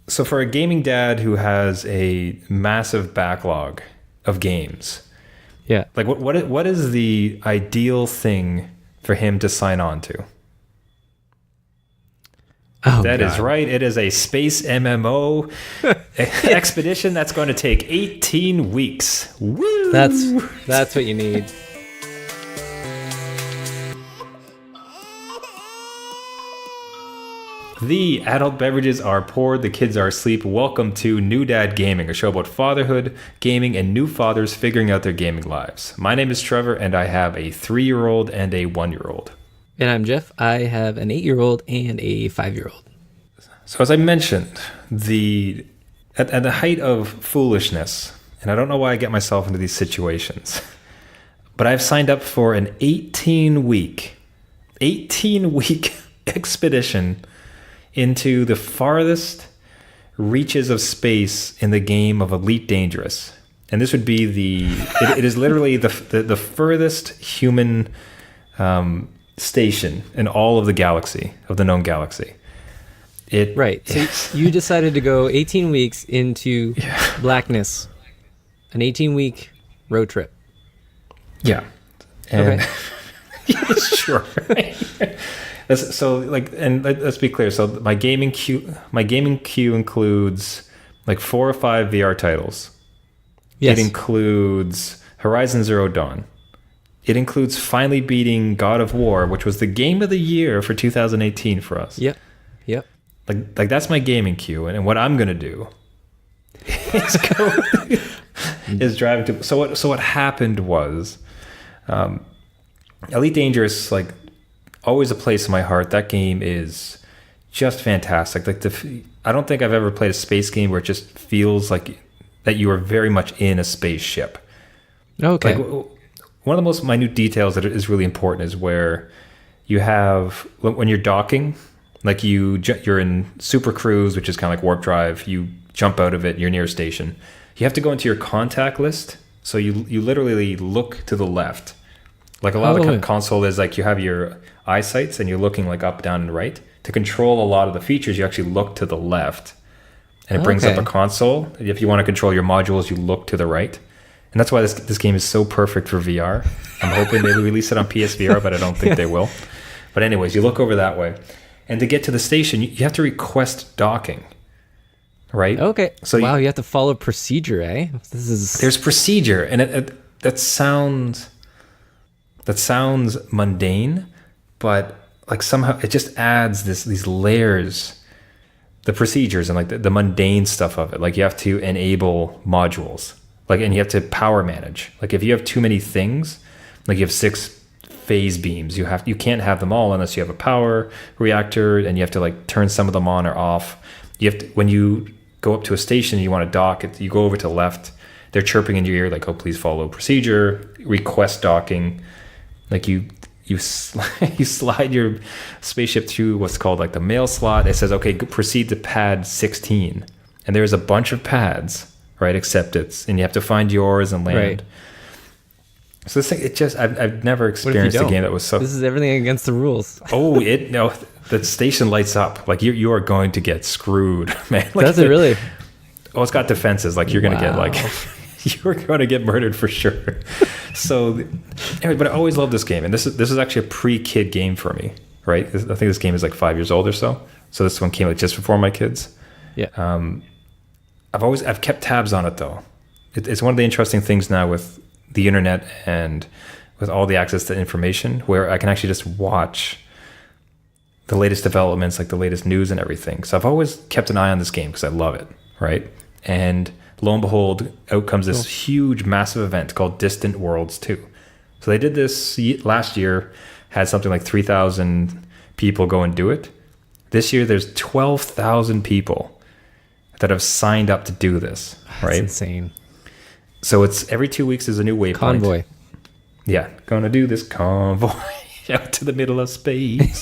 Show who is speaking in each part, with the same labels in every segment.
Speaker 1: So for a gaming dad who has a massive backlog of games,
Speaker 2: Yeah.
Speaker 1: like what is the ideal thing for him to sign on to?
Speaker 2: Oh
Speaker 1: That is
Speaker 2: God.
Speaker 1: right. It is a space MMO expedition that's going to take 18 weeks. Woo!
Speaker 2: That's what you need.
Speaker 1: The adult beverages are poured, the kids are asleep. Welcome to New Dad Gaming, a show about fatherhood, gaming, and new fathers figuring out their gaming lives. My name is Trevor, and I have a 3-year-old and a 1-year-old.
Speaker 2: And I'm Jeff. I have an 8-year-old and a 5-year-old.
Speaker 1: So as I mentioned, at the height of foolishness, and I don't know why I get myself into these situations, but I've signed up for an 18-week expedition into the farthest reaches of space in the game of Elite Dangerous. And this would be it is literally the furthest human station in all of the galaxy, of the known galaxy.
Speaker 2: Right. So you decided to go 18 weeks into blackness. An 18-week road trip.
Speaker 1: Yeah. And
Speaker 2: Okay.
Speaker 1: yeah, sure. So let's be clear. So my gaming queue includes like 4 or 5 VR titles.
Speaker 2: Yes.
Speaker 1: It includes Horizon Zero Dawn. It includes finally beating God of War, which was the game of the year for 2018 for us.
Speaker 2: Yep.
Speaker 1: Like that's my gaming queue, and what I'm gonna do is drive to. So what happened was, Elite Dangerous, like, always a place in my heart. That game is just fantastic. Like I don't think I've ever played a space game where it just feels like that you are very much in a spaceship.
Speaker 2: Okay.
Speaker 1: Like, one of the most minute details that is really important is where you have, when you're docking, like you're in Super Cruise, which is kind of like warp drive. You jump out of it, you're near a station. You have to go into your contact list. So you literally look to the left. Like a lot of the console is like you have your eyesights and you're looking like up, down, and right. To control a lot of the features, you actually look to the left. And it brings up a console. If you want to control your modules, you look to the right. And that's why this game is so perfect for VR. I'm hoping they release it on PSVR, but I don't think they will. But anyways, you look over that way. And to get to the station, you have to request docking, right?
Speaker 2: Okay.
Speaker 1: So
Speaker 2: wow, you have to follow procedure, eh?
Speaker 1: There's procedure, and that sounds mundane, but like somehow it just adds these layers, the procedures and like the mundane stuff of it. Like you have to enable modules, like, and you have to power manage. Like if you have too many things, like you have 6 phase beams, you can't have them all unless you have a power reactor, and you have to like turn some of them on or off. You have to, when you go up to a station and you want to dock it, you go over to the left, they're chirping in your ear like, oh, please follow procedure, request docking. Like you slide your spaceship through what's called like the mail slot. It says, okay, proceed to pad 16, and there's a bunch of pads, right? Except and you have to find yours and land.
Speaker 2: Right.
Speaker 1: So this thing, I've never experienced a game that was so.
Speaker 2: This is everything against the rules.
Speaker 1: Oh, no, the station lights up. Like you are going to get screwed, man. Like,
Speaker 2: Does it really?
Speaker 1: Oh, it's got defenses. Like you're going to get like, you're going to get murdered for sure. So, anyway, but I always loved this game, and this is actually a pre-kid game for me, right? I think this game is like 5 years old or so. So this one came like just before my kids.
Speaker 2: Yeah.
Speaker 1: I've kept tabs on it though. It's one of the interesting things now with the internet and with all the access to information, where I can actually just watch the latest developments, like the latest news and everything. So I've always kept an eye on this game because I love it, right? And lo and behold, out comes this huge, massive event called Distant Worlds 2. So they did this last year, had something like 3,000 people go and do it. This year, there's 12,000 people that have signed up to do this, right?
Speaker 2: That's insane.
Speaker 1: So it's every 2 weeks is a new waypoint.
Speaker 2: Convoy.
Speaker 1: Yeah, gonna do this convoy out to the middle of space.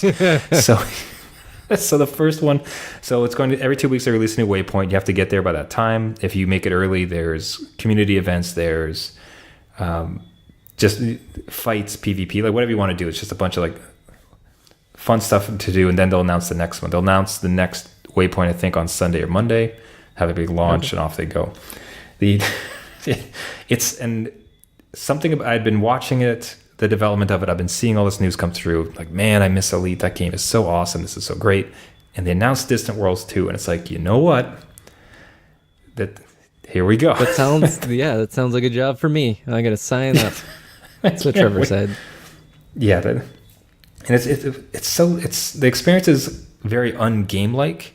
Speaker 1: So the first one, so it's going to, every 2 weeks they release a new waypoint. You have to get there by that time. If you make it early, there's community events, there's just fights, PvP, like whatever you want to do. It's just a bunch of like fun stuff to do, and then they'll announce the next one. They'll announce the next waypoint, I think, on Sunday or Monday, have a big launch, and off they go. It's and something about, I'd been watching it, the development of it. I've been seeing all this news come through. Like, man, I miss Elite. That game is so awesome. This is so great. And they announced Distant Worlds 2, and it's like, you know what? Here we go.
Speaker 2: That sounds like a job for me. I got to sign up. That's what Trevor said.
Speaker 1: Yeah, and it's the experience is very ungame like,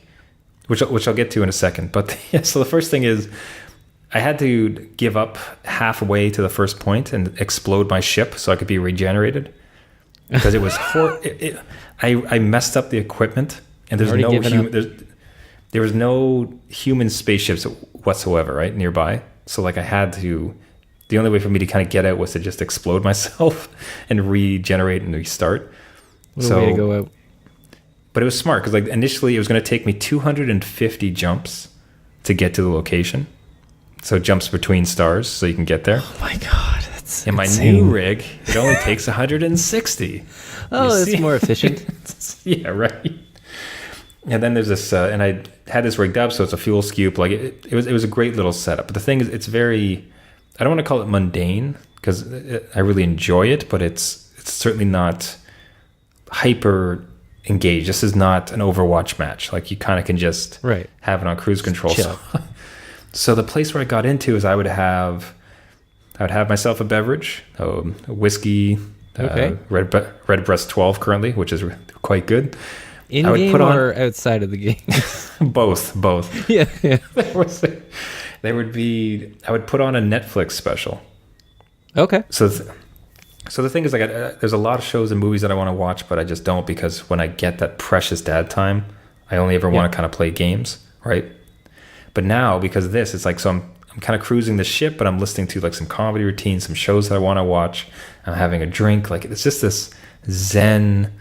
Speaker 1: which I'll get to in a second. But so the first thing is, I had to give up halfway to the first point and explode my ship so I could be regenerated, because it was I messed up the equipment, and there was no human spaceships whatsoever right nearby. So like the only way for me to kind of get out was to just explode myself and regenerate and restart.
Speaker 2: What a way to go out.
Speaker 1: But it was smart, because like initially it was going to take me 250 jumps to get to the location. So jumps between stars so you can get there.
Speaker 2: Oh my God, that's
Speaker 1: in my
Speaker 2: insane.
Speaker 1: new rig, it only takes 160.
Speaker 2: Oh, that's more efficient.
Speaker 1: Yeah, right. And then there's this, and I had this rigged up, so it's a fuel scoop. Like it was a great little setup. But the thing is, it's very, I don't want to call it mundane, because I really enjoy it, but it's certainly not hyper engaged. This is not an Overwatch match. Like you kind of can just have it on cruise control. So the place where I got into is I would have myself a beverage, a whiskey, Redbreast 12 currently, which is quite good.
Speaker 2: In game or outside of the game?
Speaker 1: Both.
Speaker 2: Yeah.
Speaker 1: I would put on a Netflix special.
Speaker 2: Okay.
Speaker 1: So the thing is, like, there's a lot of shows and movies that I want to watch, but I just don't, because when I get that precious dad time, I only ever want to kind of play games, right? But now, because of this, it's like, so I'm kind of cruising the ship, but I'm listening to like some comedy routines, some shows that I want to watch. I'm having a drink. Like, it's just this zen,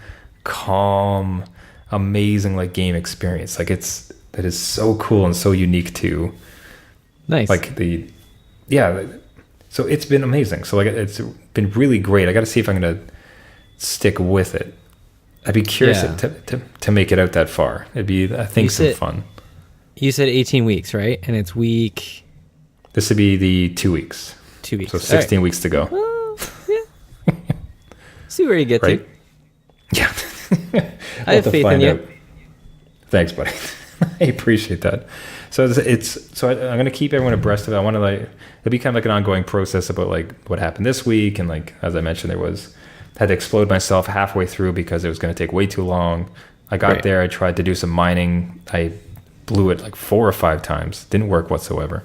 Speaker 1: calm, amazing like game experience. Like that is so cool and so unique to like so it's been amazing. So like it's been really great. I got to see if I'm gonna stick with it. I'd be curious to make it out that far. It'd be, I think, some fun.
Speaker 2: You said 18 weeks, right? And it's week,
Speaker 1: this would be the 2 weeks.
Speaker 2: 2 weeks,
Speaker 1: so 16 weeks to go.
Speaker 2: Well, yeah. See where you get to.
Speaker 1: Yeah.
Speaker 2: I have faith in you.
Speaker 1: Out. Thanks, buddy. I appreciate that. So I'm going to keep everyone abreast of it. I want to it'll be kind of like an ongoing process about like what happened this week. And like, as I mentioned, I had to explode myself halfway through because it was going to take way too long. I got there. I tried to do some mining. I blew it like 4 or 5 times. Didn't work whatsoever.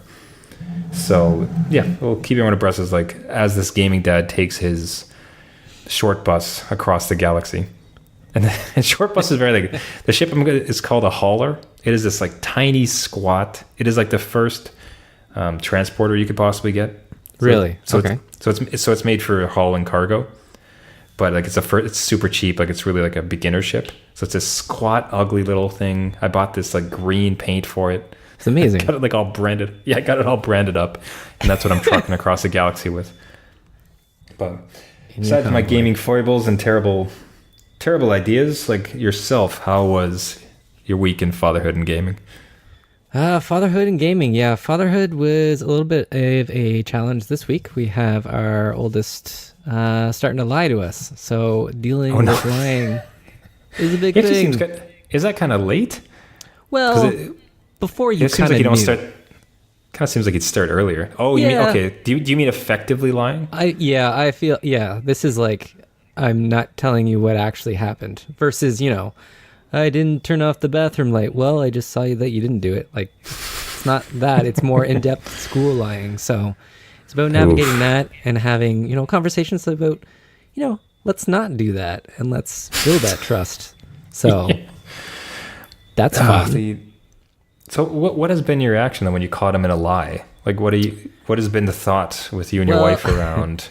Speaker 1: So yeah, we'll keep everyone abreast as this gaming dad takes his short bus across the galaxy. And short bus is very like, the ship is called a hauler. It is this like tiny squat. It is like the first transporter you could possibly get.
Speaker 2: Really?
Speaker 1: Okay. It's made for hauling cargo, but like it's super cheap. Like it's really like a beginner ship. So it's this squat, ugly little thing. I bought this like green paint for it.
Speaker 2: It's amazing.
Speaker 1: Got it like all branded. Yeah, I got it all branded up, and that's what I'm trucking across the galaxy with. But aside from my gaming foibles and terrible ideas, like yourself, how was your week in fatherhood and gaming?
Speaker 2: Fatherhood and gaming. Yeah, fatherhood was a little bit of a challenge this week. We have our oldest starting to lie to us. So dealing with lying is a big thing.
Speaker 1: Is that kind of late?
Speaker 2: Well, before you kind of
Speaker 1: you don't start. Kind of seems like you'd start earlier. Oh, you mean, okay. Do you mean effectively lying?
Speaker 2: I feel, this is like, I'm not telling you what actually happened versus, I didn't turn off the bathroom light. Well, I just saw you that you didn't do it. Like, it's not that. It's more in-depth school lying. So it's about navigating that and having, conversations about, let's not do that and let's build that trust. So that's fun.
Speaker 1: So what has been your reaction then when you caught him in a lie? Like, what has been the thought with you and your wife around?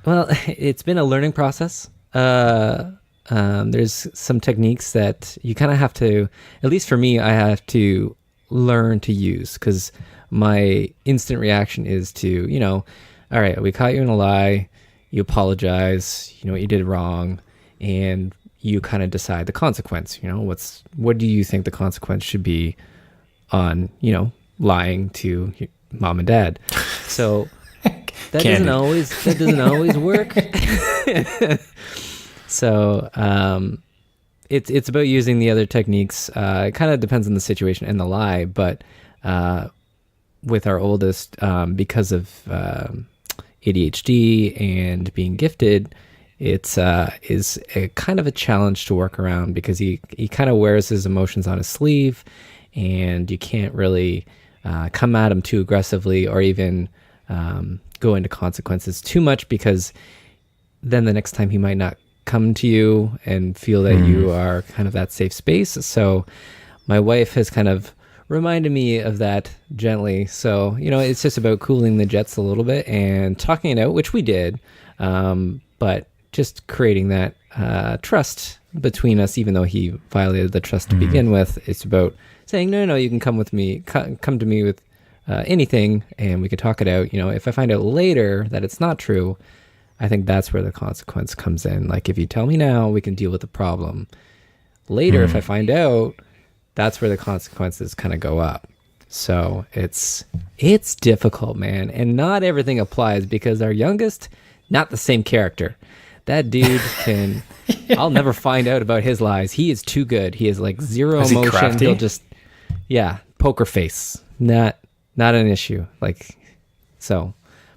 Speaker 2: Well, it's been a learning process. There's some techniques that you kind of have to, at least for me, I have to learn to use, because my instant reaction is to, all right, we caught you in a lie, you apologize, you know what you did wrong, and you kind of decide the consequence. What do you think the consequence should be on, lying to your mom and dad? So that doesn't always work. So it's about using the other techniques. It kind of depends on the situation and the lie, but with our oldest, because of ADHD and being gifted, it's is a kind of a challenge to work around, because he kind of wears his emotions on his sleeve, and you can't really come at him too aggressively, or even go into consequences too much, because then the next time he might not come to you and feel that you are kind of that safe space. So my wife has kind of reminded me of that gently. So, it's just about cooling the jets a little bit and talking it out, which we did. But just creating that trust between us, even though he violated the trust to begin with. It's about saying, no, you can come with me, come to me with anything, and we can talk it out. If I find out later that it's not true, I think that's where the consequence comes in. Like, if you tell me now, we can deal with the problem. Later, if I find out, that's where the consequences kind of go up. So it's difficult, man. And not everything applies, because our youngest, not the same character. That dude can, I'll never find out about his lies. He is too good. He has like zero
Speaker 1: Is he
Speaker 2: emotion.
Speaker 1: crafty?
Speaker 2: He'll just, poker face. Not an issue. Like, so,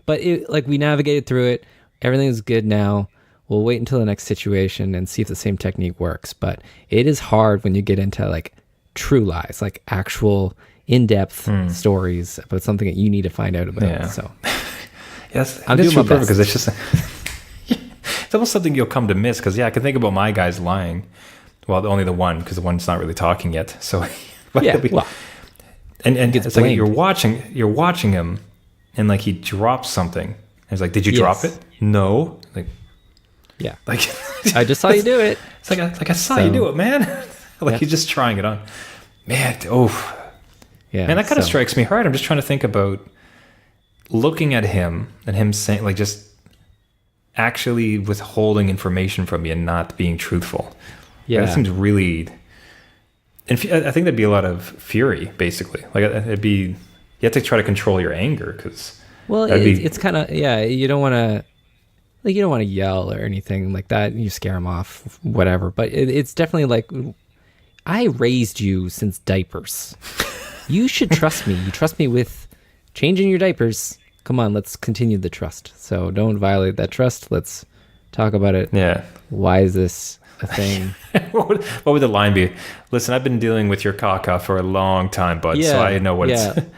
Speaker 2: but we navigated through it. Everything's good now. We'll wait until the next situation and see if the same technique works. But it is hard when you get into like true lies, like actual in-depth stories about something that you need to find out about.
Speaker 1: Yeah.
Speaker 2: So
Speaker 1: yes,
Speaker 2: I'm doing my best,
Speaker 1: because it's just it's almost something you'll come to miss. Because I can think about my guys lying. Well, only the one, because the one's not really talking yet. So and
Speaker 2: gets
Speaker 1: it's like
Speaker 2: blamed.
Speaker 1: you're watching him, and like he drops something. And it's like, did you drop it? No. Like
Speaker 2: I just saw you do it.
Speaker 1: It's like I saw you do it, man. He's just trying it on. Man,
Speaker 2: Yeah.
Speaker 1: Man, that kind of strikes me hard. I'm just trying to think about looking at him and him saying, like, just actually withholding information from you and not being truthful.
Speaker 2: Yeah.
Speaker 1: That seems really... And I think there'd be a lot of fury, basically. Like, it'd be... You have to try to control your anger, because...
Speaker 2: Well, it's kind of... Yeah, you don't want to... Like, you don't want to yell or anything like that. You scare them off, whatever. But it's definitely like... I raised you since diapers. You should trust me. You trust me with changing your diapers. Come on, let's continue the trust. So don't violate that trust. Let's talk about it.
Speaker 1: Yeah.
Speaker 2: Why is this a thing?
Speaker 1: What would the line be? Listen, I've been dealing with your caca for a long time, bud. So I know what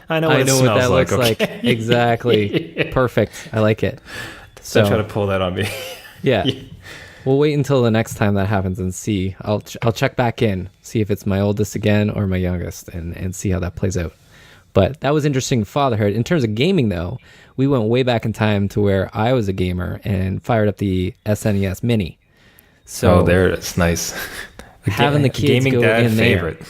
Speaker 1: I know what it smells
Speaker 2: what that
Speaker 1: like.
Speaker 2: looks like. Exactly. Perfect. I like it.
Speaker 1: So try to pull that on me.
Speaker 2: Yeah. We'll wait until the next time that happens and see. I'll check back in, see if it's my oldest again or my youngest, and see how that plays out. But that was interesting fatherhood. In terms of gaming, though, we went way back in time to where I was a gamer and fired up the SNES Mini. So
Speaker 1: there it is. Nice.
Speaker 2: Having the kids
Speaker 1: gaming
Speaker 2: go
Speaker 1: dad
Speaker 2: in
Speaker 1: favorite.
Speaker 2: there.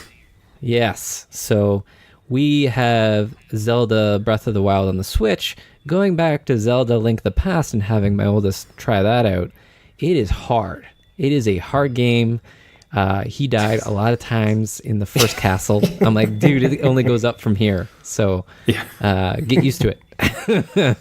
Speaker 2: Yes. So we have Zelda Breath of the Wild on the Switch. Going back to Zelda Link to the Past and having my oldest try that out, it is hard. It is a hard game. He died a lot of times in the first castle. I'm like, dude, it only goes up from here. So get used to it.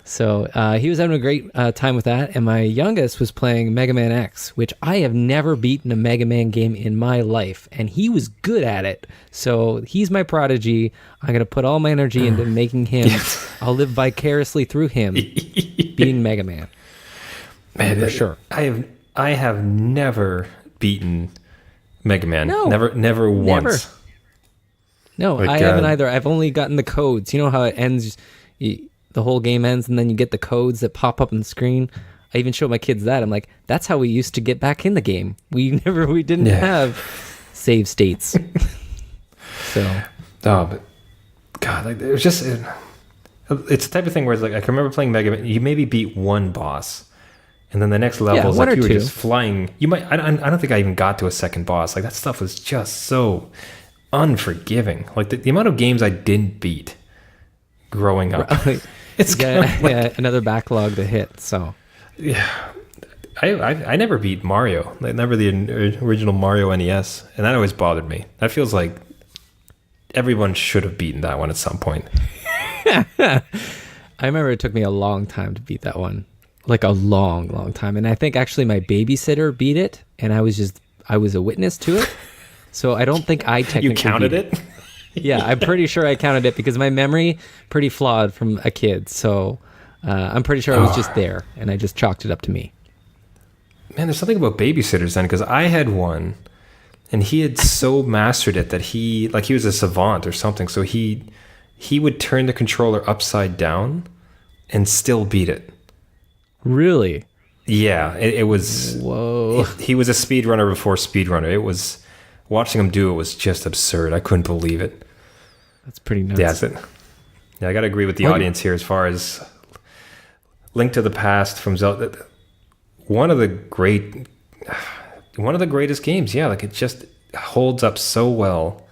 Speaker 2: So he was having a great time with that. And my youngest was playing Mega Man X, which I have never beaten a Mega Man game in my life. And he was good at it. So he's my prodigy. I'm going to put all my energy into making him. I'll live vicariously through him beating Mega Man.
Speaker 1: Man,
Speaker 2: for sure.
Speaker 1: I have never beaten Mega Man.
Speaker 2: No.
Speaker 1: Never once.
Speaker 2: No, like, I haven't either. I've only gotten the codes. You know how it ends? The whole game ends, and then you get the codes that pop up on the screen. I even show my kids that. I'm like, that's how we used to get back in the game. We didn't have save states.
Speaker 1: But God, like it was just. It's the type of thing where it's like I can remember playing Mega Man. You maybe beat one boss. And then the next level is like you were just flying. You might. I don't think I even got to a second boss. Like that stuff was just so unforgiving. Like the amount of games I didn't beat growing up.
Speaker 2: It's another backlog to hit. So
Speaker 1: I never beat Mario, like never the original Mario NES, and that always bothered me. That feels like everyone should have beaten that one at some point.
Speaker 2: I remember it took me a long time to beat that one, like a long time. And I think actually my babysitter beat it, and I was a witness to it. So I don't think I technically
Speaker 1: You counted it?
Speaker 2: Yeah, I'm pretty sure I counted it because my memory pretty flawed from a kid. So I'm pretty sure I was just there, and I just chalked it up to me.
Speaker 1: Man, there's something about babysitters then, because I had one, and he had so mastered it that he was a savant or something. So he would turn the controller upside down and still beat it.
Speaker 2: Really?
Speaker 1: Yeah, it was.
Speaker 2: Whoa.
Speaker 1: He was a speedrunner before speedrunner. It was, watching him do it was just absurd. I couldn't believe it.
Speaker 2: That's pretty nuts.
Speaker 1: Yeah, I got to agree with the audience here as far as Link to the Past from Zelda. One of the greatest games. Yeah, like it just holds up so well.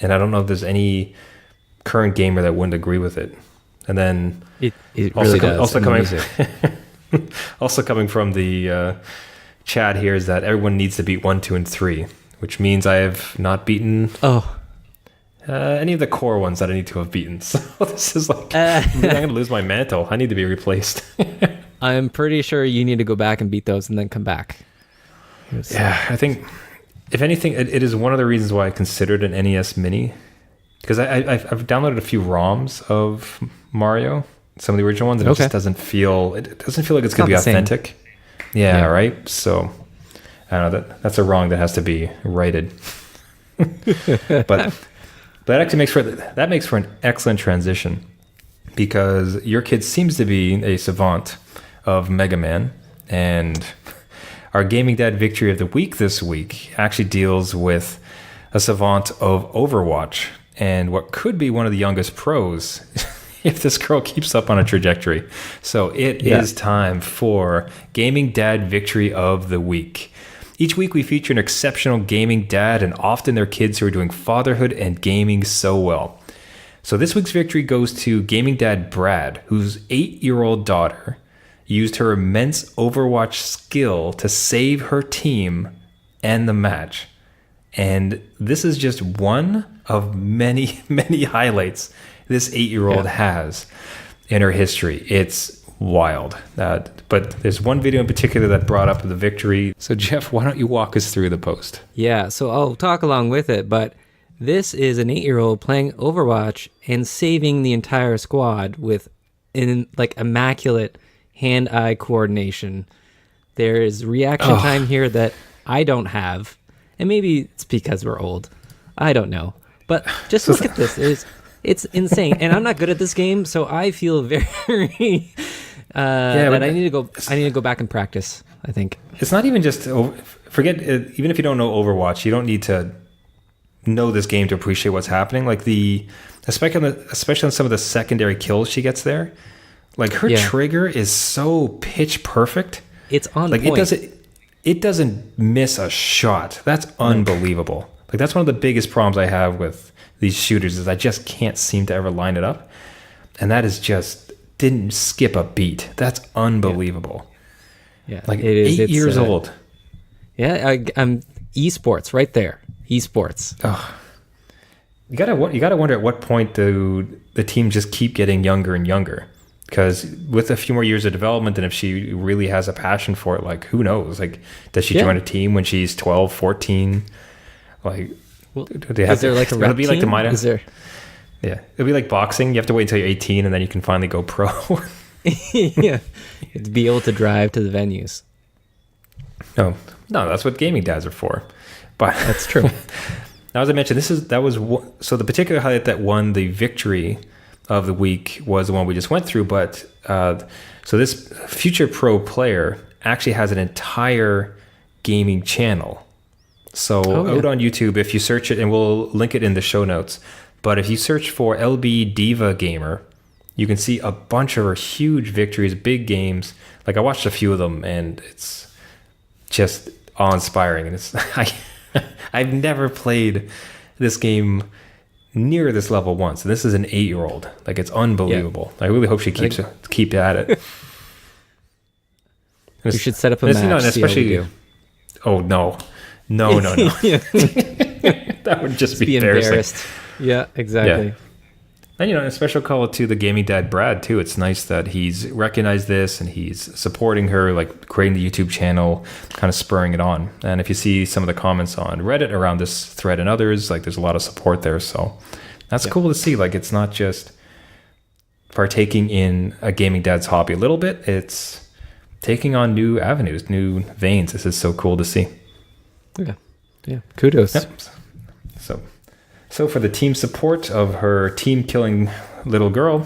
Speaker 1: And I don't know if there's any current gamer that wouldn't agree with it. And then
Speaker 2: it really does.
Speaker 1: Also coming from the chat here is that everyone needs to beat 1, 2, and 3, which means I have not beaten any of the core ones that I need to have beaten. So this is like, I'm going to lose my mantle. I need to be replaced.
Speaker 2: I'm pretty sure you need to go back and beat those and then come back.
Speaker 1: Yeah, I think, if anything, it is one of the reasons why I considered an NES Mini. Because I've downloaded a few ROMs of Mario, some of the original ones, and it just doesn't feel like it's going to be authentic. Yeah, right? So, I don't know, that's a wrong that has to be righted. But that actually makes for an excellent transition, because your kid seems to be a savant of Mega Man, and our Gaming Dad Victory of the Week this week actually deals with a savant of Overwatch, and what could be one of the youngest pros if this girl keeps up on a trajectory. So it is time for Gaming Dad Victory of the Week. Each week we feature an exceptional gaming dad, and often their kids who are doing fatherhood and gaming so well. So this week's victory goes to Gaming Dad Brad, whose 8-year-old daughter used her immense Overwatch skill to save her team and the match. And this is just one of many, many highlights this 8-year-old has in her history. It's wild. But there's one video in particular that brought up the victory. So Jeff, why don't you walk us through the post?
Speaker 2: Yeah, so I'll talk along with it, but this is an 8-year-old playing Overwatch and saving the entire squad with immaculate hand-eye coordination. There is reaction time here that I don't have, and maybe it's because we're old. I don't know. But just look at this. It's insane. And I'm not good at this game, so I feel very that I need to go back and practice, I think. It's
Speaker 1: not even just forget it, even if you don't know Overwatch, you don't need to know this game to appreciate what's happening. Like especially on some of the secondary kills she gets there. Like her trigger is so pitch perfect.
Speaker 2: It's on point.
Speaker 1: It doesn't miss a shot. That's unbelievable. Like that's one of the biggest problems I have with these shooters is I just can't seem to ever line it up. And that is just didn't skip a beat. That's unbelievable.
Speaker 2: Yeah.
Speaker 1: Like 8 years old.
Speaker 2: Yeah, I'm esports right there. Esports.
Speaker 1: Oh. You gotta wonder at what point do the team just keep getting younger and younger? Because with a few more years of development, and if she really has a passion for it, like who knows? Like, does she join a team when she's 12, 14? Like,
Speaker 2: is there like a rep team? Is there?
Speaker 1: Yeah, it'll be like boxing. You have to wait until you're 18, and then you can finally go pro.
Speaker 2: Yeah, to be able to drive to the venues.
Speaker 1: No, that's what gaming dads are for. But
Speaker 2: that's true.
Speaker 1: Now, as I mentioned, so the particular highlight that won the victory of the week was the one we just went through. But so this future pro player actually has an entire gaming channel. So out on YouTube, if you search it, and we'll link it in the show notes, but if you search for LB Diva Gamer, you can see a bunch of her huge victories, big games. Like I watched a few of them, and it's just awe-inspiring. And I've never played this game near this level once. And this is an 8-year-old. Like it's unbelievable. I really hope she keep at it.
Speaker 2: We should set up a
Speaker 1: And it's,
Speaker 2: match.
Speaker 1: and
Speaker 2: See how we
Speaker 1: especially,
Speaker 2: do.
Speaker 1: oh no, no, no, no,
Speaker 2: Yeah.
Speaker 1: that would just
Speaker 2: Be
Speaker 1: be embarrassing.
Speaker 2: embarrassed. Yeah, exactly.
Speaker 1: Yeah. And a special call to the gaming dad Brad too. It's nice that he's recognized this and he's supporting her, like creating the YouTube channel, kind of spurring it on. And if you see some of the comments on Reddit around this thread and others, like there's a lot of support there. So that's cool to see. Like it's not just partaking in a gaming dad's hobby a little bit. It's taking on new avenues, new veins. This is so cool to see.
Speaker 2: Yeah. Kudos.
Speaker 1: Yep. So for the team support of her team killing little girl,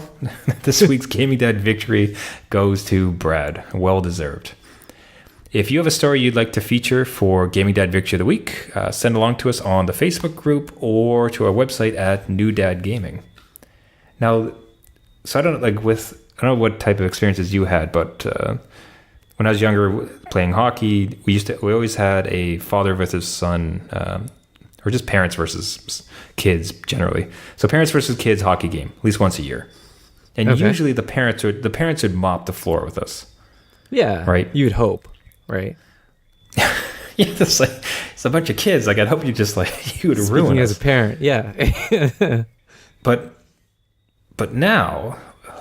Speaker 1: this week's Gaming Dad victory goes to Brad. Well deserved. If you have a story you'd like to feature for Gaming Dad Victory of the Week, send along to us on the Facebook group or to our website at New Dad Gaming. Now, so I don't know what type of experiences you had, but when I was younger playing hockey, we always had a father versus son, or just parents versus kids generally. So parents versus kids hockey game, at least once a year. And usually the parents would mop the floor with us.
Speaker 2: Yeah.
Speaker 1: Right.
Speaker 2: You'd hope, right?
Speaker 1: Yeah, it's a bunch of kids. Like I'd hope you just you would ruin
Speaker 2: Speaking
Speaker 1: us.
Speaker 2: as a parent, yeah.
Speaker 1: But now,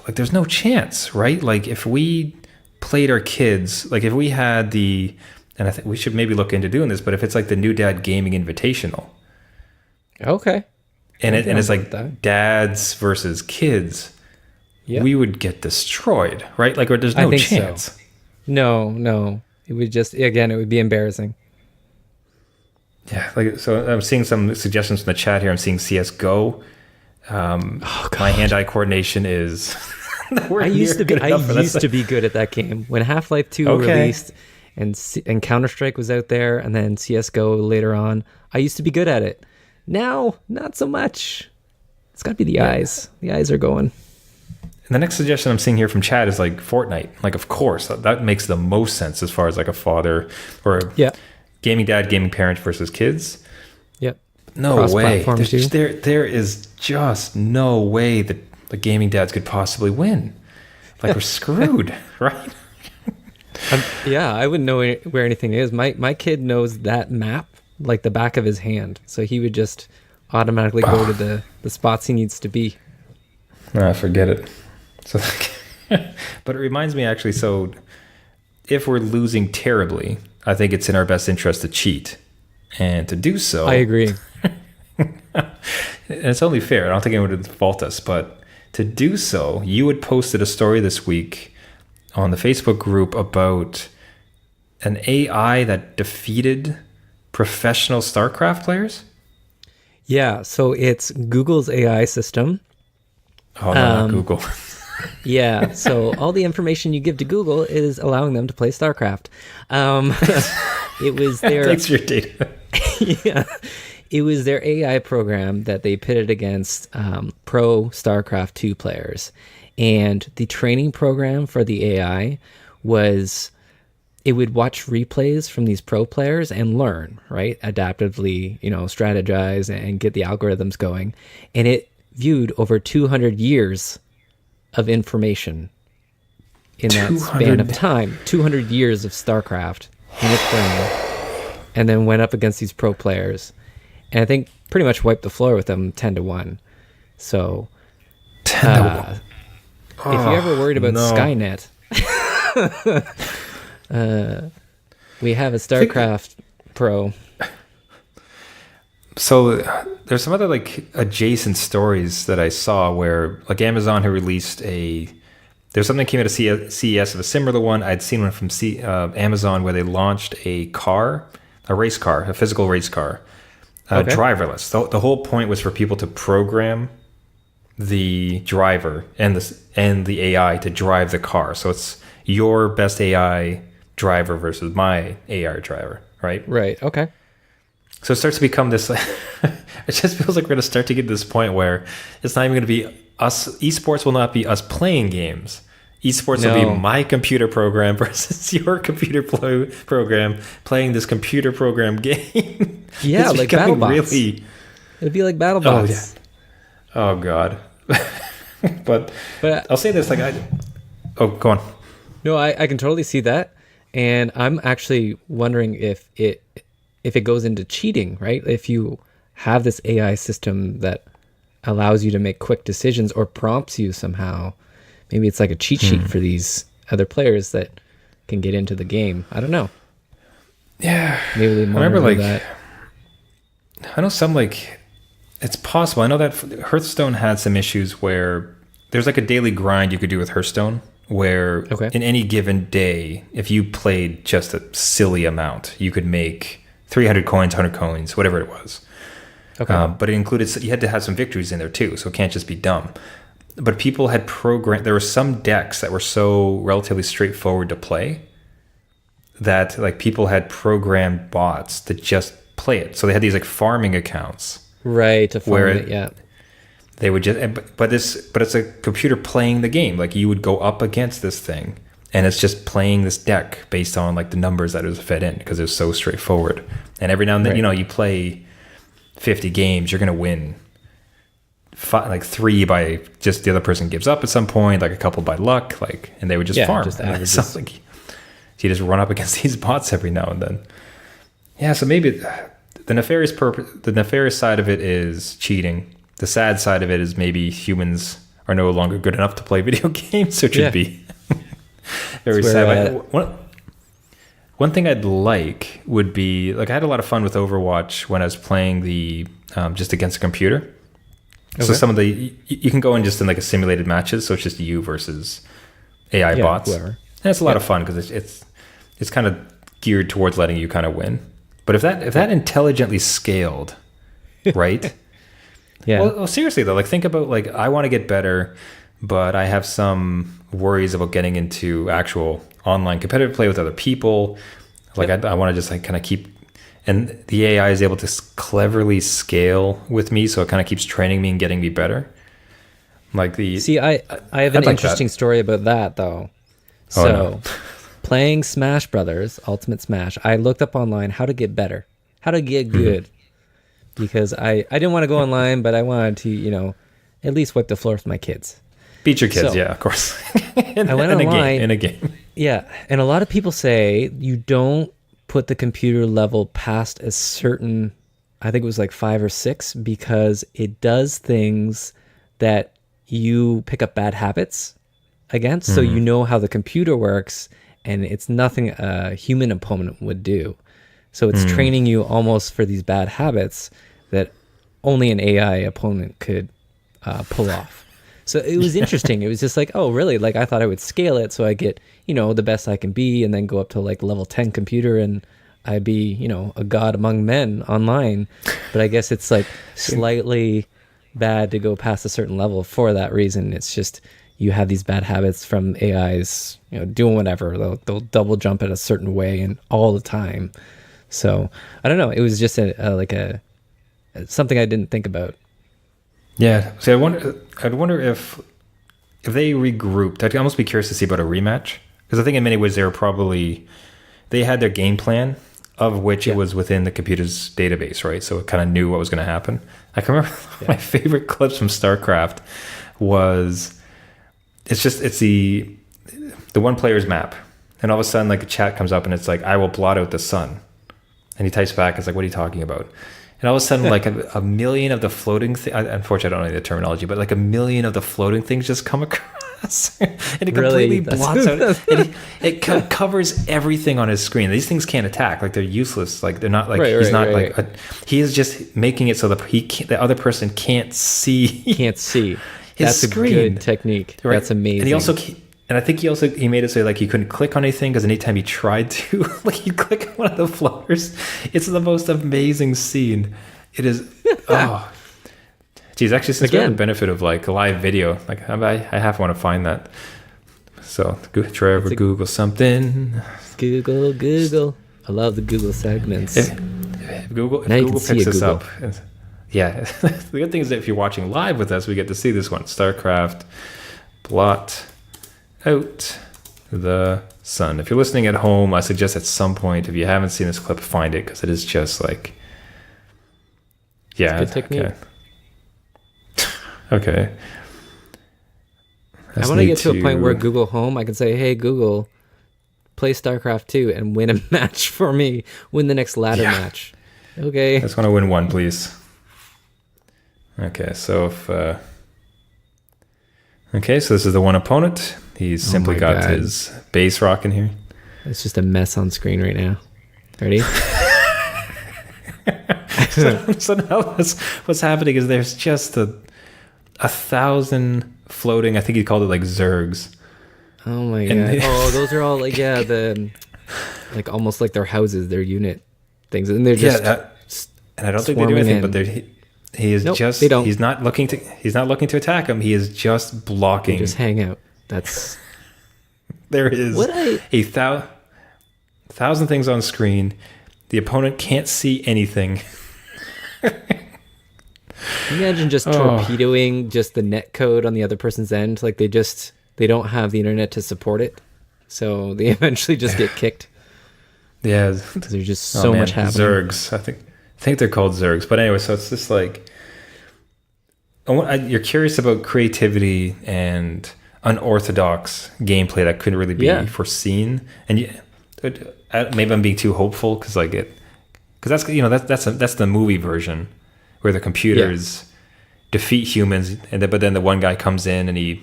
Speaker 1: like there's no chance, right? Like if we played our kids, like if we had and I think we should maybe look into doing this, but if it's like the New Dad Gaming Invitational.
Speaker 2: Okay.
Speaker 1: And it's like
Speaker 2: that.
Speaker 1: dads versus kids, we would get destroyed, right? Like, or there's no chance.
Speaker 2: So. No. It would it would be embarrassing.
Speaker 1: Yeah. Like, so I'm seeing some suggestions from the chat here. I'm seeing CSGO. My hand-eye coordination is.
Speaker 2: I used to be good at that game when Half-Life 2 released and Counter-Strike was out there, and then CSGO later on. I used to be good at it. Now, not so much. It's got to be the eyes. The eyes are going.
Speaker 1: And the next suggestion I'm seeing here from Chad is like Fortnite. Like, of course, that makes the most sense as far as like a father or a gaming dad, gaming parent versus kids.
Speaker 2: Yep.
Speaker 1: No way. There is just no way that the gaming dads could possibly win. Like, we're screwed, right?
Speaker 2: I wouldn't know where anything is. My kid knows that map like the back of his hand, so he would just automatically go to the spots he needs to be.
Speaker 1: Forget it. So, but it reminds me actually. So, if we're losing terribly, I think it's in our best interest to cheat, and to do so.
Speaker 2: I agree.
Speaker 1: And it's only fair. I don't think anyone would fault us, but to do so, you had posted a story this week on the Facebook group about an AI that defeated professional StarCraft players?
Speaker 2: Yeah, so it's Google's AI system.
Speaker 1: Oh, no, not Google.
Speaker 2: Yeah, so all the information you give to Google is allowing them to play StarCraft. It was their...
Speaker 1: Thanks for your data.
Speaker 2: Yeah, it was their AI program that they pitted against pro StarCraft 2 players. And the training program for the AI was... it would watch replays from these pro players and learn, right? Adaptively, strategize and get the algorithms going. And it viewed over 200 years of information in that span of time. 200 years of StarCraft in its brain. And then went up against these pro players. And I think pretty much wiped the floor with them 10-1. So,
Speaker 1: 10-1.
Speaker 2: If you're ever worried about Skynet... we have a StarCraft Pro. So
Speaker 1: there's some other like adjacent stories that I saw where like Amazon had released there's something that came out of CES of a similar one. I'd seen one from Amazon where they launched a race car, a physical race car, driverless. The whole point was for people to program the driver and the AI to drive the car. So it's your best AI driver versus my AI driver, right?
Speaker 2: Right. Okay.
Speaker 1: So it starts to become this. It just feels like we're going to start to get to this point where it's not even going to be us. Esports will not be us playing games. Esports will be my computer program versus your computer program playing this computer program game.
Speaker 2: Yeah, like BattleBots. It'd be like BattleBots.
Speaker 1: Oh God. but I'll say this: go on.
Speaker 2: No, I can totally see that. And I'm actually wondering if it goes into cheating, right? If you have this AI system that allows you to make quick decisions or prompts you somehow, maybe it's like a cheat sheet for these other players that can get into the game. I don't know.
Speaker 1: Yeah.
Speaker 2: Maybe they
Speaker 1: I remember
Speaker 2: monitor
Speaker 1: like,
Speaker 2: that.
Speaker 1: I know some like, it's possible. I know that Hearthstone had some issues where there's like a daily grind you could do with Hearthstone where
Speaker 2: Okay.
Speaker 1: in any given day, if you played just a silly amount, you could make 300 coins, 100 coins, whatever it was.
Speaker 2: Okay.
Speaker 1: But it included, you had to have some victories in there too, so it can't just be dumb. But people had programmed, there were some decks that were so relatively straightforward to play that like people had programmed bots to just play it. So they had these like farming accounts
Speaker 2: Right, to
Speaker 1: where
Speaker 2: farm it, yeah.
Speaker 1: they would just, but it's a computer playing the game. Like you would go up against this thing and it's just playing this deck based on like the numbers that it was fed in because it was so straightforward. And every now and then,
Speaker 2: Right.
Speaker 1: you know, you play 50 games, you're going to win like 3 by just the other person gives up at some point, like a couple by luck, like, and they would just farm.
Speaker 2: Just
Speaker 1: And it
Speaker 2: averages.
Speaker 1: sounds like you just run up against these bots every now and then. Yeah, so maybe the nefarious side of it is cheating. The sad side of it is maybe humans are no longer good enough to play video games, which would be very
Speaker 2: It's
Speaker 1: sad.
Speaker 2: where,
Speaker 1: One thing I'd like would be like I had a lot of fun with Overwatch when I was playing the just against a computer. So
Speaker 2: Okay.
Speaker 1: some of the you can go in just in like a simulated matches, so it's just you versus AI bots,
Speaker 2: whoever.
Speaker 1: and it's a lot of fun because it's kind of geared towards letting you kind of win. But if that intelligently scaled, right?
Speaker 2: Yeah.
Speaker 1: Well, seriously though, like think about like I want to get better, but I have some worries about getting into actual online competitive play with other people. Like I want to just like kind of keep, and the AI is able to cleverly scale with me, so it kind of keeps training me and getting me better. Like the
Speaker 2: See, I have
Speaker 1: I'd
Speaker 2: an
Speaker 1: like
Speaker 2: interesting
Speaker 1: that.
Speaker 2: story about that though.
Speaker 1: Oh,
Speaker 2: So,
Speaker 1: no.
Speaker 2: playing Smash Brothers, Ultimate Smash, I looked up online how to get better, how to get
Speaker 1: Mm-hmm.
Speaker 2: good, because I didn't want to go online, but I wanted to, at least wipe the floor with my kids.
Speaker 1: Beat your kids,
Speaker 2: So,
Speaker 1: yeah, of course.
Speaker 2: I went online.
Speaker 1: In a game.
Speaker 2: Yeah, and a lot of people say you don't put the computer level past a certain, I think it was like 5 or 6, because it does things that you pick up bad habits against. So you know how the computer works, and it's nothing a human opponent would do. So it's training you almost for these bad habits that only an AI opponent could pull off. So it was interesting. It was just like, oh, really? Like I thought I would scale it so I get, the best I can be, and then go up to like level 10 computer and I'd be, a god among men online. But I guess it's like slightly bad to go past a certain level for that reason. It's just you have these bad habits from AIs, doing whatever. They'll double jump at a certain way and all the time. So I don't know. It was just a something I didn't think about.
Speaker 1: Yeah. See, I'd wonder if they regrouped. I'd almost be curious to see about a rematch, because I think in many ways they had their game plan, of which it was within the computer's database, right? So it kind of knew what was going to happen. I can remember my favorite clips from StarCraft was it's the one player's map, and all of a sudden like a chat comes up and it's like, I will blot out the sun, and he types back, it's like, what are you talking about? And all of a sudden, like a million of the floating things, unfortunately, I don't know the terminology, but like a million of the floating things just come across. And it completely
Speaker 2: Really?
Speaker 1: blots out. It covers everything on his screen. These things can't attack. Like they're useless. Like they're not like, he's not like, he is just making it so that the other person can't see.
Speaker 2: Can't see.
Speaker 1: His
Speaker 2: That's
Speaker 1: screen.
Speaker 2: a good technique.
Speaker 1: Right.
Speaker 2: That's amazing.
Speaker 1: And he also, and I think he made it so like he couldn't click on anything, because anytime he tried to, like he'd click on one of the floors. It's the most amazing scene. It is. Oh, geez. Actually, since we have the benefit of like live video, like I half want to find that. So Trevor, Google something.
Speaker 2: Google. I love the Google segments.
Speaker 1: If Google picks this up. Yeah. The good thing is that if you're watching live with us, we get to see this one. StarCraft, blot out the sun. If you're listening at home, I suggest at some point, if you haven't seen this clip, find it, because it is just like, yeah,
Speaker 2: it's good technique.
Speaker 1: Okay.
Speaker 2: I want to get to a point where Google Home, I can say, hey, Google, play StarCraft 2 and win a match for me. Win the next ladder match. Okay.
Speaker 1: I just want to win one, please. Okay, so if... Okay, so this is the one opponent. He's simply got his base rock in here.
Speaker 2: It's just a mess on screen right now. Ready?
Speaker 1: So now what's happening is there's just a 1,000 floating, I think he called it like Zergs.
Speaker 2: Oh my god. Oh, those are all like, the like almost like their houses, their unit things. And they're just
Speaker 1: and I don't think they do anything, but he is just
Speaker 2: they don't.
Speaker 1: He's not looking to attack him. He is just blocking.
Speaker 2: They just hang out. That's
Speaker 1: there is a thousand things on screen. The opponent can't see anything.
Speaker 2: Imagine just torpedoing just the net code on the other person's end. Like they don't have the internet to support it, so they eventually just get kicked.
Speaker 1: Yeah,
Speaker 2: because there's just so much happening.
Speaker 1: Zergs, I think they're called Zergs. But anyway, so it's just like you're curious about creativity and unorthodox gameplay that couldn't really be foreseen, and maybe I'm being too hopeful because that's that's the movie version where the computers defeat humans, but then the one guy comes in and he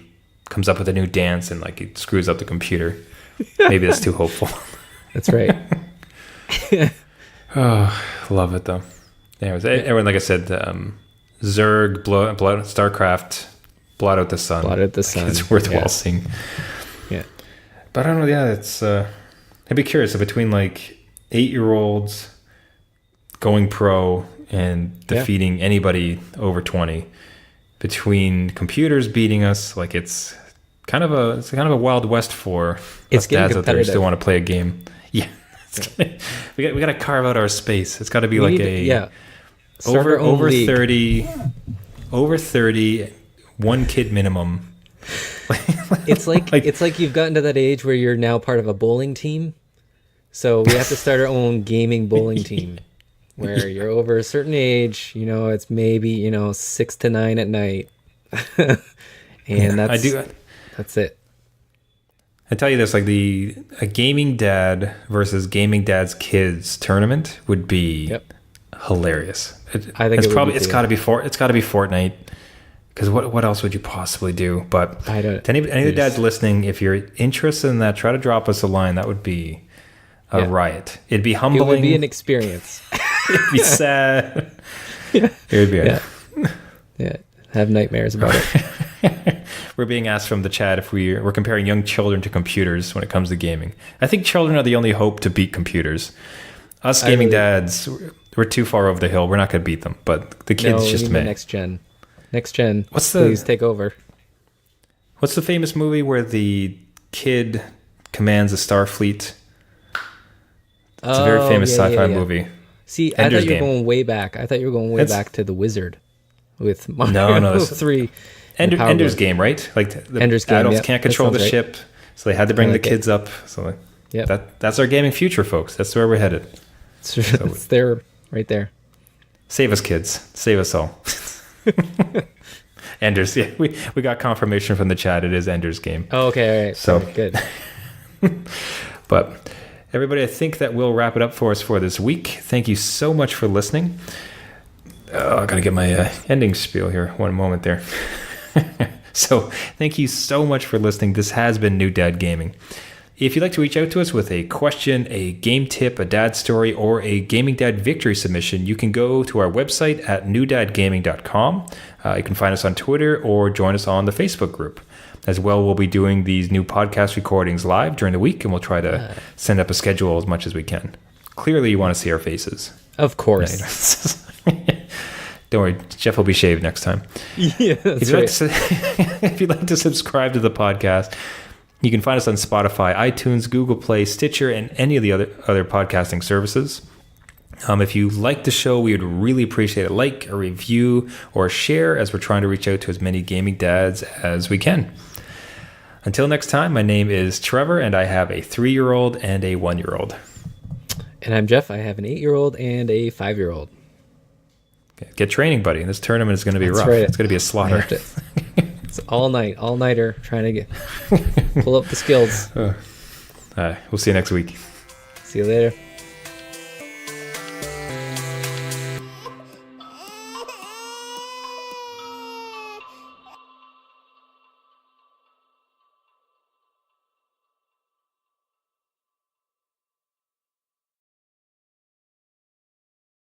Speaker 1: comes up with a new dance and like he screws up the computer. Maybe that's too hopeful.
Speaker 2: That's right.
Speaker 1: Oh, love it though. Anyways, everyone, like I said, Zerg, blow StarCraft, blot out the sun.
Speaker 2: Blot out the sun.
Speaker 1: It's worthwhile seeing.
Speaker 2: Yeah,
Speaker 1: but I don't know. Yeah, it's. I'd be curious between like 8-year-olds going pro and defeating anybody over 20, between computers beating us. Like it's kind of a wild west for us dads out there who still want to play a game. Yeah. We got to carve out our space. It's got to be over 30 one kid minimum.
Speaker 2: It's like you've gotten to that age where you're now part of a bowling team. So we have to start our own gaming bowling team where you're over a certain age, it's maybe, 6 to 9 at night. And that's it.
Speaker 1: I tell you this, like a gaming dad versus gaming dad's kids tournament would be hilarious.
Speaker 2: I think
Speaker 1: it's got to be Fortnite, because what else would you possibly do? But to any of the dads listening, if you're interested in that, try to drop us a line. That would be a riot. It'd be humbling.
Speaker 2: It would be an experience.
Speaker 1: It'd be sad. It would be
Speaker 2: yeah. Have nightmares about it.
Speaker 1: We're being asked from the chat if we're comparing young children to computers when it comes to gaming. I think children are the only hope to beat computers. Us gaming dads, we're too far over the hill. We're not going to beat them, but the kids just may.
Speaker 2: Next gen. Please take over.
Speaker 1: What's the famous movie where the kid commands a Starfleet? It's a very famous sci-fi movie.
Speaker 2: See, I thought you were going way back. I thought you were going way back to The Wizard with Mario 3.
Speaker 1: Ender's Game, right? Like the
Speaker 2: Ender's Game,
Speaker 1: adults can't control the ship, so they had to bring the kids up. So that's our gaming future, folks. That's where we're headed.
Speaker 2: It's there, right there.
Speaker 1: Save us, kids. Save us all. Ender's. Yeah, we got confirmation from the chat. It is Ender's Game.
Speaker 2: Oh, okay, all right.
Speaker 1: So
Speaker 2: good.
Speaker 1: But everybody, I think that will wrap it up for us for this week. Thank you so much for listening. I gotta get my ending spiel here. One moment there. So thank you so much for listening. This has been New Dad Gaming. If you'd like to reach out to us with a question, a game tip, a dad story, or a Gaming Dad victory submission, you can go to our website at newdadgaming.com. You can find us on Twitter or join us on the Facebook group. As well, we'll be doing these new podcast recordings live during the week, and we'll try to send up a schedule as much as we can. Clearly, you want to see our faces.
Speaker 2: Of course.
Speaker 1: Don't worry, Jeff will be shaved next time.
Speaker 2: Yeah, that's
Speaker 1: if you'd like to subscribe to the podcast, you can find us on Spotify, iTunes, Google Play, Stitcher, and any of the other podcasting services. If you like the show, we would really appreciate a like, a review, or a share, as we're trying to reach out to as many gaming dads as we can. Until next time, my name is Trevor, and I have a 3-year-old and a 1-year-old.
Speaker 2: And I'm Jeff. I have an 8-year-old and a 5-year-old.
Speaker 1: Get training, buddy. This tournament is going to be rough. Right. It's going to be a slaughter.
Speaker 2: It's all-nighter trying to pull up the skills.
Speaker 1: We'll see you next week.
Speaker 2: See you later.